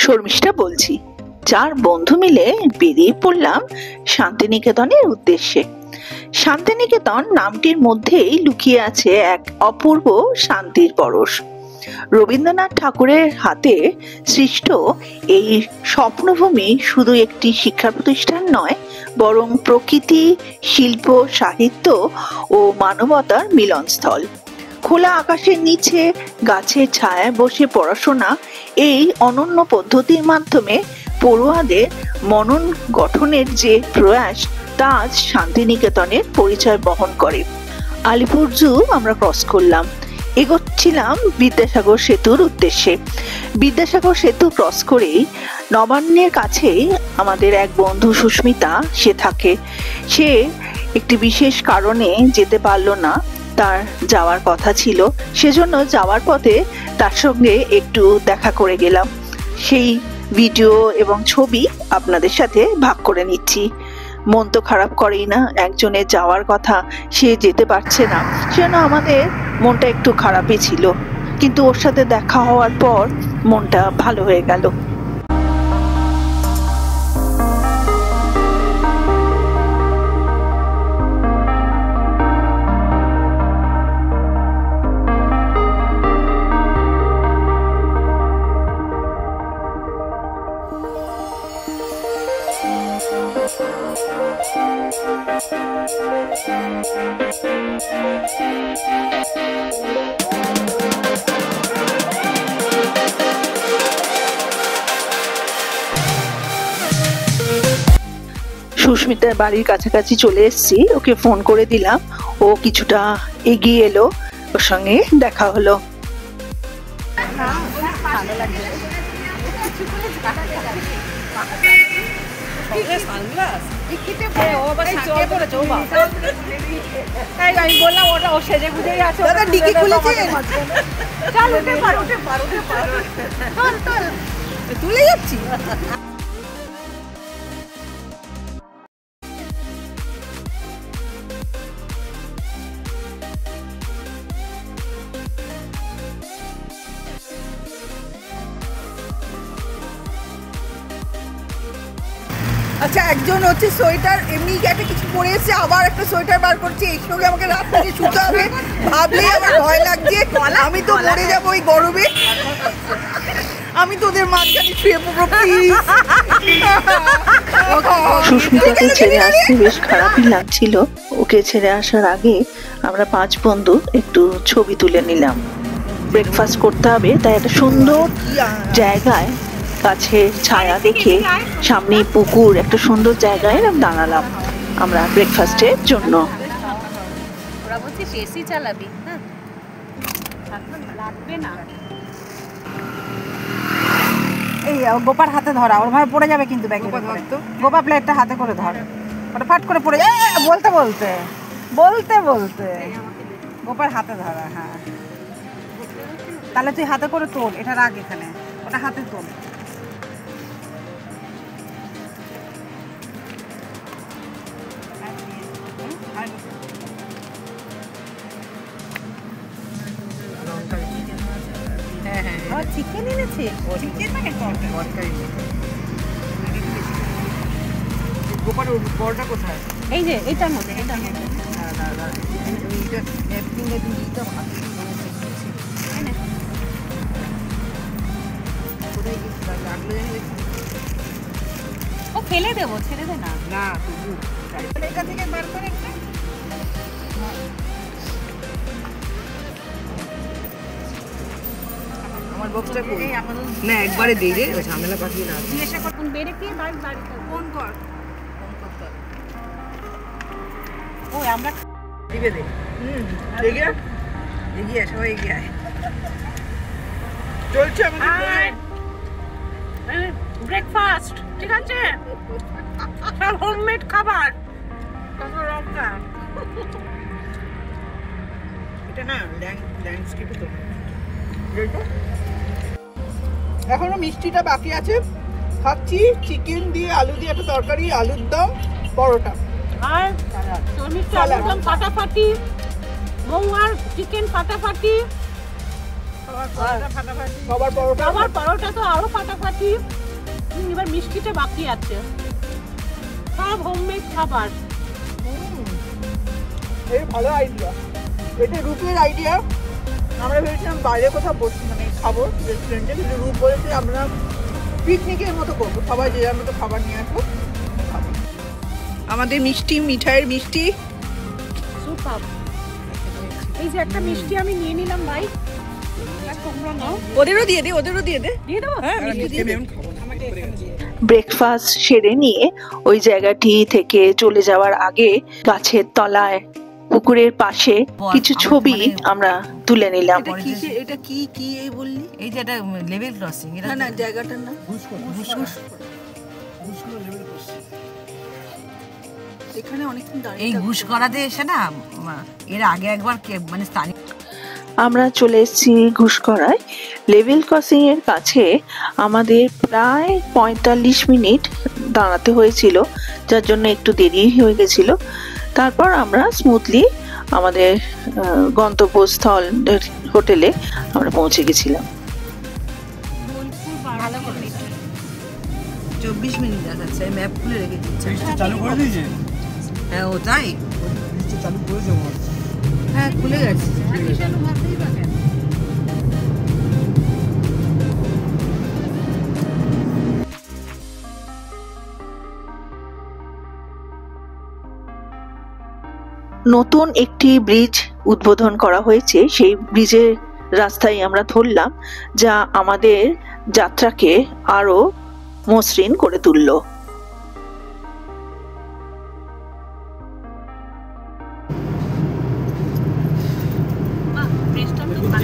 শর্মিষ্ঠা বলছি। 4 বন্ধু মিলে বেরিয়ে পড়লাম শান্তিনিকেতনের উদ্দেশ্যে। শান্তিনিকেতন নামটির মধ্যেই লুকিয়ে আছে এক অপূর্ব শান্তির পরশ। রবীন্দ্রনাথ ঠাকুরের হাতে সৃষ্ট এই স্বপ্নভূমি শুধু একটি শিক্ষা প্রতিষ্ঠান নয়, বরং প্রকৃতি, শিল্প, সাহিত্য ও মানবতার মিলনস্থল। খোলা আকাশের নিচে গাছের ছায়ায় বসে পড়াশোনা, এই অনন্য পদ্ধতির মাধ্যমে পড়ুয়াদের মনন গঠনের যে প্রয়াস, তা আজ শান্তিনিকেতনের পরিচয় বহন করে। আলিপুর জু আমরা ক্রস করলাম, এগোচ্ছিলাম বিদ্যাসাগর সেতুর উদ্দেশ্যে। বিদ্যাসাগর সেতু ক্রস করেই নবান্নের কাছেই আমাদের এক বন্ধু সুস্মিতা সে থাকে। সে একটি বিশেষ কারণে যেতে পারলো না, তার যাওয়ার কথা ছিল, সেজন্য যাওয়ার পথে তার সঙ্গে একটু দেখা করে গেলাম। সেই ভিডিও এবং ছবি আপনাদের সাথে ভাগ করে নিচ্ছি। মন তো খারাপ করেই না, একজনের যাওয়ার কথা, সে যেতে পারছে না, সেজন্য আমাদের মনটা একটু খারাপই ছিল, কিন্তু ওর সাথে দেখা হওয়ার পর মনটা ভালো হয়ে গেল। সুস্মিতার বাড়ির কাছাকাছি চলে এসেছি, ওকে ফোন করে দিলাম, ও কিছুটা এগিয়ে এলো, ওর সঙ্গে দেখা হলো। আমি বললাম ওটা ও সেজে গুজেই আছে, দাদা ডিকি খুলেছে, চল উঠে পার উঠে পার উঠে পার, চল চল তুলে যাচ্ছি। আচ্ছা, একজন হচ্ছে সোয়েটার এমনি একটা কিছু পরে এসে আবার একটা সোয়েটার বার করছে, এর সঙ্গে আমাকে রাত থেকে শুতে হবে, ভাবলেই আমার ভয় লাগছে। আমি তো মরে যাবো এই গরমে, আমি তোদের মাঝখানে শুয়ে পড়বো প্লিজ। সুস্মিতাকে ছেড়ে আসতে বেশ খারাপই লাগছিল। ওকে ছেড়ে আসার আগে আমরা 5 বন্ধু একটু ছবি তুলে নিলাম। ব্রেকফাস্ট করতে হবে, তাই একটা সুন্দর জায়গায় কাছে ছায়া দেখে, সামনে পুকুর, একটা সুন্দর জায়গায় দাঁড়ালাম আমরা ব্রেকফাস্টের জন্য। ওরা বলছে এসি চালাবি না, লাগবে না। এই গোপার হাতে ধরা, ওর ভাবে পড়ে যাবে কিন্তু ব্যাগে। গোপা প্লেটটা হাতে করে ধর, ওটা ফাট করে পড়ে যাবে। বলতে বলতে বলতে বলতে গোপার হাতে ধরা। হ্যাঁ, তাহলে তুই হাতে করে তোল, এটা রাখ এখানে, ওটা হাতে তোল। চিকেন এনেছে, চিকেন মানে গোপার বড়টা কোথায়? এই যে এটার মধ্যে, এটার মধ্যে। ও ফেলে দেবো, ছেড়ে দে না। না, এটা থেকে বার করে একটা। আমার বক্সটা কই? না, একবারে দেই রে, ঝামেলা পাঠিয়ে না। জিজ্ঞাসা কর কোন বেরে কি বাড়ি বাড়ি ফোন কর, ফোন করতে। ও আমরা দিবে দে। এগিয়ে এগিয়ে সবাই এগিয়ে আয়। চলছে আমাদের ব্রেকফাস্ট, ঠিক আছে? সব হোমমেড খাবার। এটা না ল্যান্ডস্কেপে তো এখনো মিষ্টিটা বাকি আছে। খাচ্ছি চিকেন দিয়ে, আলু দিয়ে একটা তরকারি, আলুর দম, পরোটা আর ফাটাফাটি, মৌ আর চিকেন ফাটাফাটি। সবার পরোটা আমার পরোটা তো আরো ফাটাফাটি। এবার মিষ্টিটা বাকি আছে, সব হোমমেড খাবার। এই ভালো আইডিয়া, এটা রূপের আইডিয়া। আমরা ভেবেছিলাম বাইরে কোথাও বসে মানে খাবো রেস্টুরেন্টে, কিন্তু রূপ বলেছে আমরা পিকনিকের মতো করবো, সবাই যে যার মতো খাবার নিয়ে আসবো খাবো। আমাদের মিষ্টি, মিঠাইয়ের মিষ্টি সুপার। এই যে একটা মিষ্টি আমি নিয়ে নিলাম ভাই, তোমরা নাও। ওদেরও দিয়ে দে, ওদেরও দিয়ে দে। দিয়ে দেবো? হ্যাঁ, মিষ্টি দিয়ে দে। ব্রেকফাস্ট সেরে নিয়ে ওই জায়গাটি থেকে চলে যাওয়ার আগে গাছের তলায় পুকুরের পাশে কিছু ছবি আমরা তুলে নিলাম। এটা কি কি এই বললি? এই যে এটা লেভেল ক্রসিং, এটা না না, জায়গাটার না এখানে অনেকক্ষণ দাঁড়িয়ে এই ঘুষ করাতে এসে না এর আগে একবার মানে স্থানীয় আমরা চলে এসেছি ঘুষকরায়। লেভেল ক্রসিং এর কাছে আমাদের প্রায় 45 মিনিট দাঁড়াতে হয়েছিল, যার জন্য একটু দেরি হয়ে গেছিল। তারপর আমরা স্মুথলি আমাদের গন্তব্যস্থল হোটেলে আমরা পৌঁছে গেছিলাম। 24 মিনিট দেখাচ্ছে, ম্যাপ খুলে রেখে দিচ্ছে। চালু করে দিয়েছে? হ্যাঁ ও তাই, চালু করেছে মনে হচ্ছে। হ্যাঁ খুলে গেছে। নতুন একটি ব্রিজ উদ্বোধন করা হয়েছে, সেই ব্রিজের রাস্তায় আমরা ধরলাম, যা আমাদের যাত্রাকে আরো মসৃণ করে তুলল।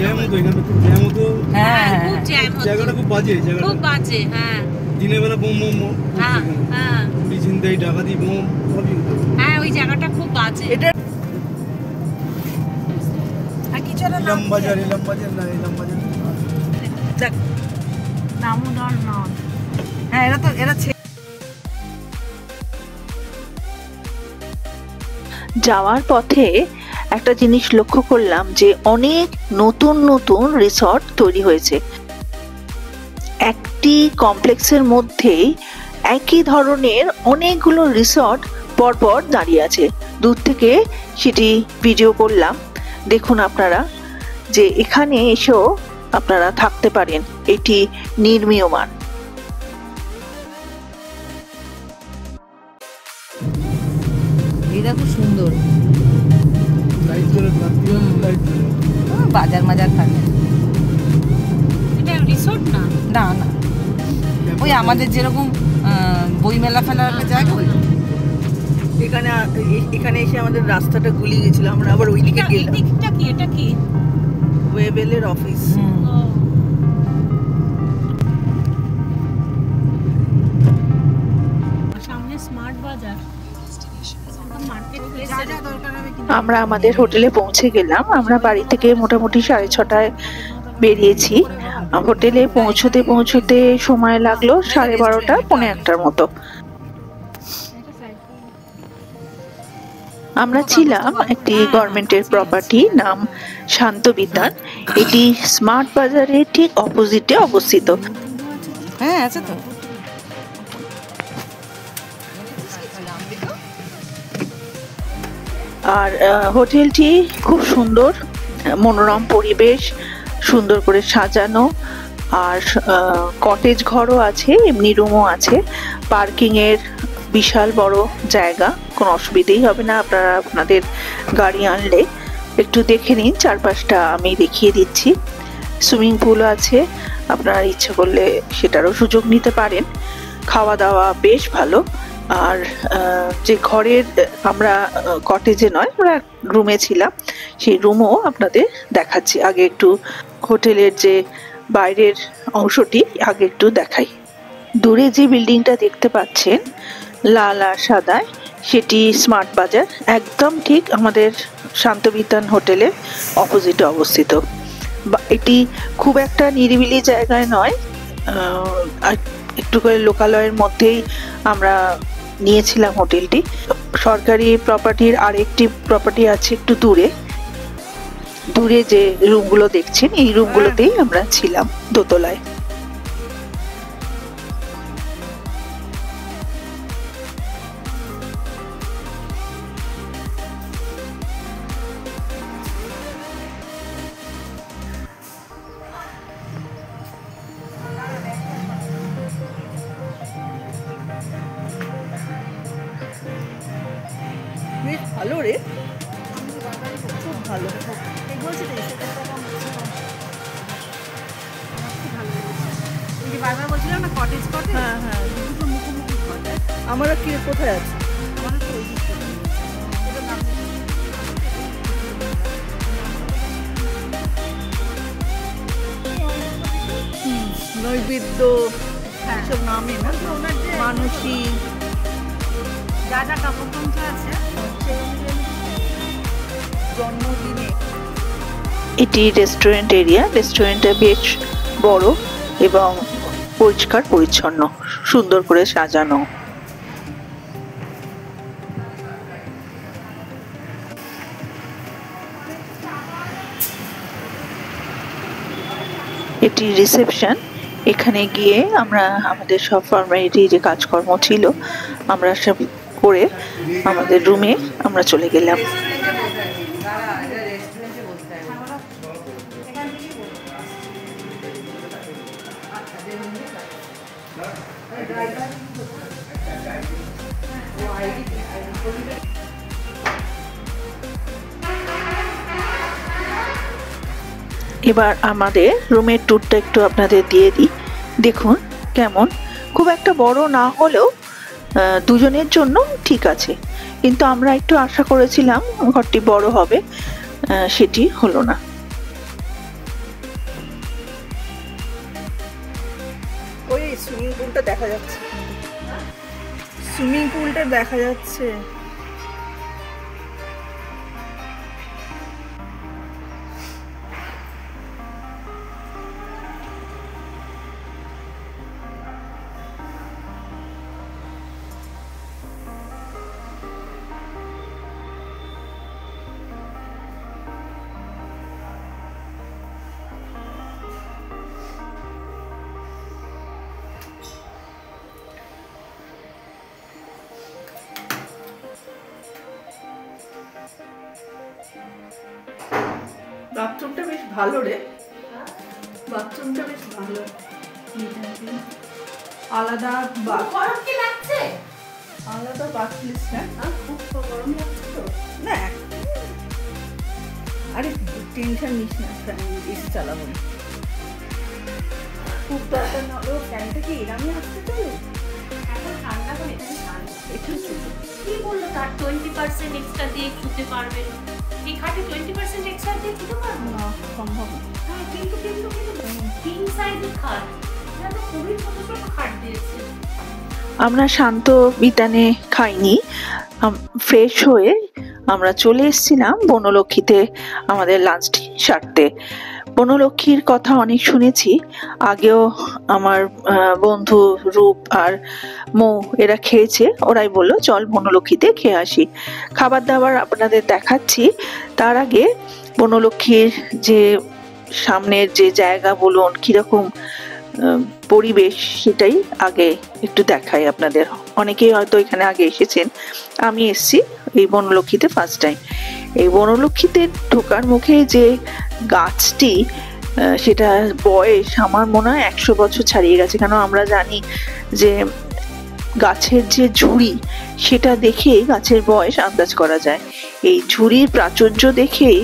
জ্যাম হতো এখানে, খুব জ্যাম হতো। হ্যাঁ খুব জ্যাম হতো, জায়গাটা খুব বাজে, খুব জায়গাটা বাজে। হ্যাঁ দিনের বেলা বোম বোম বোম হ্যাঁ হ্যাঁ পুলিশ ছিনতাই, ডাকাতি, বোম সবই হতো। হ্যাঁ, ওই জায়গাটা খুব বাজে। এটা আর কিছু একটা নাম ইলাম বাজার, ইলাম বাজার না, ইলাম বাজার দেখ, দামোদর নদ। হ্যাঁ, এরা যাওয়ার পথে একটা জিনিস লক্ষ্য করলাম যে অনেক নতুন নতুন রিসর্ট তৈরি হয়েছে। একটি কমপ্লেক্সের মধ্যেই একই ধরনের অনেকগুলো রিসর্ট পরপর দাঁড়িয়ে আছে। দূর থেকে সেটি ভিডিও করলাম। দেখুন আপনারা যে এখানে এসেও আপনারা থাকতে পারেন, এটি নির্মীয়মান। এটা খুব সুন্দর, লাইট জ্বলে, রাত্রি লাইট জ্বলে। বাজার মাজার থাকে এটা রিসোর্ট না? না না, ওই আমাদের যেরকম বই মেলা ফেলার একটা জায়গা, ওই এখানে এসে আমাদের রাস্তাটা গুলিয়ে গেছিল, আমরা আবার ওইদিকে এই গেলাম। দিকটা কি? এটা কি? ওয়েবেলের অফিস। ও, সামনে স্মার্ট বাজার, মার্কেট প্লেস। আমরা আমাদের হোটেলে পৌঁছে গেলাম। আমরা বাড়ি থেকে মোটামুটি 6:30টায় বেরিয়েছি। হোটেলে পৌঁছতে পৌঁছতে সময় লাগলো 12:30 পৌনে 1টার মতো। আমরা ছিলাম একটি গভর্নমেন্টের প্রপার্টি, নাম শান্তবিতান। এটি স্মার্ট বাজারের ঠিক অপোজিটে অবস্থিত। হ্যাঁ আছে তো। আর হোটেলটি খুব সুন্দর, মনোরম পরিবেশ, সুন্দর করে সাজানো। আর কটেজ ঘরও আছে, এমনি রুমও আছে। পার্কিং এর বিশাল বড় জায়গা, কোনো অসুবিধেই হবে না আপনারা আপনাদের গাড়ি আনলে। একটু দেখে নিন চারপাশটা, আমি দেখিয়ে দিচ্ছি। সুইমিং পুল আছে, আপনারা ইচ্ছে করলে সেটারও সুযোগ নিতে পারেন। খাওয়া দাওয়া বেশ ভালো। আর যে ঘরের, আমরা কটেজে নয়, আমরা রুমে ছিলাম, সেই রুমও আপনাদের দেখাচ্ছি। আগে একটু হোটেলের যে বাইরের অংশটি আগে একটু দেখাই। দূরে যে বিল্ডিংটা দেখতে পাচ্ছেন লাল আর সাদায়, সেটি স্মার্ট বাজার, একদম ঠিক আমাদের শান্তবিতান হোটেলের অপোজিটে অবস্থিত। এটি খুব একটা নিরিবিলি জায়গায় নয়, একটু করে লোকালয়ের মধ্যেই আমরা নিয়েছিলাম হোটেলটি। সরকারি প্রপার্টির আরেকটি প্রপার্টি আছে একটু দূরে। দূরে যে রুমগুলো দেখছেন এই রুমগুলোতেই আমরা ছিলাম দোতলায়। বেশ ভালো রে, খুব ভালো। বারবার বলছিলাম না কটেজ কটেজ। হ্যাঁ হ্যাঁ, দুটো মুখোমুখি ঘর। আমরা কি কোথায় আছি? আমাদের তো ওই দিকে। নৈবেদ্য এসব নামে না, মানুষই যা যা কাপড় আছে জন্মদিনে। এটি রেস্টুরেন্ট এরিয়া। রেস্টুরেন্টটা বেশ বড় এবং পরিষ্কার পরিচ্ছন্ন, সুন্দর করে সাজানো। এটি রিসেপশন। এখানে গিয়ে আমরা আমাদের সব ফর্মালিটি যে কাজকর্ম ছিল আমরা সব করে আমাদের রুমে আমরা চলে গেলাম। এবার আমাদের রুমের ট্যুরটা একটু আপনাদের দিয়ে দিই, দেখুন কেমন। খুব একটা বড় না হলেও দুজনের জন্য ঠিক আছে, কিন্তু আমরা একটু আশা করেছিলাম ঘরটি বড় হবে, সেটি হলো না। ওই সুইমিং পুলটা দেখা যাচ্ছে, সুইমিং পুলটা দেখা যাচ্ছে। বাথরুমটা বেশ ভালো রে, বাথরুমটা বেশ ভালো। আলাদা গরম কি লাগছে? আলাদা বাথলিস না, খুব গরম লাগছে তো না। আরে টেনশন নিস না, এসি চালাবো না। খুব দরকার না হলেও ফ্যানটা কি এরামই আসতে চলে এখন ঠান্ডা করে এখানে ঠান্ডা। একটু ছোট। কি বললো তার 20% এক্সট্রা দিয়ে শুতে পারবেন? এই খাটে 20% এক্সট্রা দিয়ে শুতে পারবো না, সম্ভব না। হ্যাঁ, কিন্তু কিং সাইজের খাট, এটা তো খুবই ছোট ছোট খাট দিয়েছে। আমরা শান্ত বিতানে খাইনি, ফ্রেশ হয়ে আমরা চলে এসেছিলাম বনলক্ষ্মীতে আমাদের লাঞ্চটি সারতে। বনলক্ষ্মীর কথা অনেক শুনেছি, আগেও আমার বন্ধু রূপ আর মৌ এরা খেয়েছে, ওরাই বললো চল বনলক্ষ্মীতে খেয়ে আসি। খাবার দাবার আপনাদের দেখাচ্ছি, তার আগে বনলক্ষ্মীর যে সামনের যে জায়গা বলুন কিরকম পরিবেশ সেটাই আগে একটু দেখাই আপনাদের। অনেকেই হয়তো এখানে আগে এসেছেন, আমি এসেছি এই বনলক্ষ্মীতে ফার্স্ট টাইম। এই বনলক্ষ্মীতে ঢোকার মুখে যে গাছটি, সেটা বয়স আমার মনে হয় 100 বছর ছাড়িয়ে গেছে। কেন আমরা জানি যে গাছের যে ঝুড়ি সেটা দেখেই গাছের বয়স আন্দাজ করা যায়। এই ঝুড়ির প্রাচুর্য দেখেই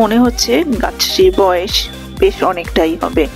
মনে হচ্ছে গাছটির বয়স বেশ অনেকটাই হবে।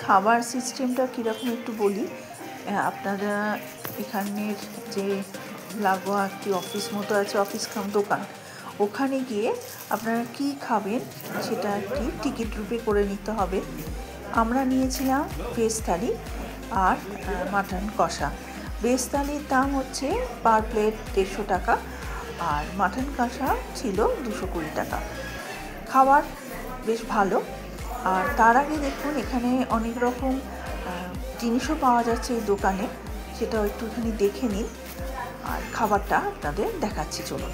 খাবার সিস্টেমটা কীরকম একটু বলি। আপনারা এখানের যে লাগোয়া একটি অফিস মতো আছে, অফিস কাম দোকান, ওখানে গিয়ে আপনারা কি খাবেন সেটা একটি টিকিট রূপে করে নিতে হবে। আমরা নিয়েছিলাম ভেজ থালি আর মাটন কষা। ভেজ থালির দাম হচ্ছে পার প্লেট 150 টাকা আর মাটন কষা ছিল 220 টাকা। খাবার বেশ ভালো। আর তার আগে দেখুন এখানে অনেক রকম জিনিসও পাওয়া যাচ্ছে এই দোকানে, সেটাও একটুখানি দেখে নিন। আর খাবারটা আপনাদের দেখাচ্ছি, চলুন।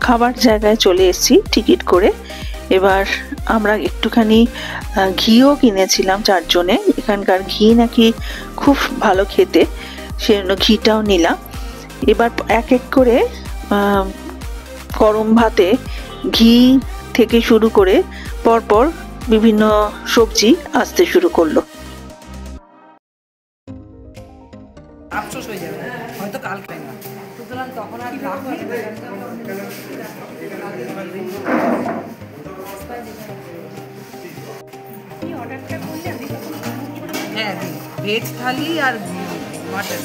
খাবার জায়গায় চলে এসেছি টিকিট করে। এবার আমরা একটুখানি ঘিও কিনেছিলাম 4 জনে। এখানকার ঘি নাকি খুব ভালো খেতে, সেজন্য ঘিটাও নিলাম। এবার এক এক করে গরম ভাতে ঘি থেকে শুরু করে পরপর বিভিন্ন সবজি আসতে শুরু করলো। আফসোস হয়ে যাবে, হয়তো কালকে না, সুতরাং তখন আর হ্যাঁ ভেজ থালি আর মাটন।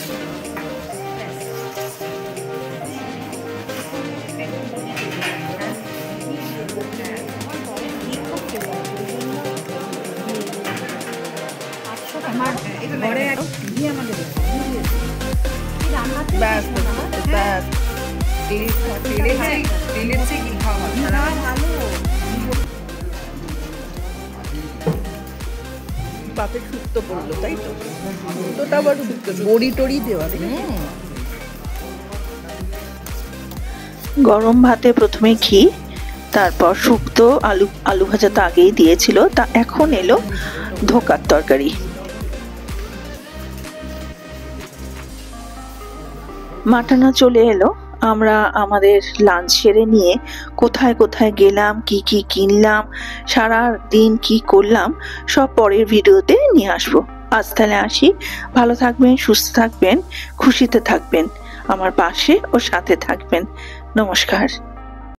পাতে শুক্তো পড়লো, তাই তো? শুক্তোটা আবার বড়ি টড়ি দেওয়া। গরম ভাতে প্রথমে ঘি, তারপর শুক্তো, আলু ভাজা তো আগেই দিয়েছিল, তা এখন এলো ধোকার তরকারি। মাটনও চলে এলো। আমরা আমাদের লাঞ্চ সেরে নিয়ে কোথায় কোথায় গেলাম, কি কি কিনলাম, সারা দিন কি করলাম, সব পরের ভিডিওতে নিয়ে আসবো। আজ তাহলে আসি। ভালো থাকবেন, সুস্থ থাকবেন, খুশিতে থাকবেন, আমার পাশে ও সাথে থাকবেন। নমস্কার।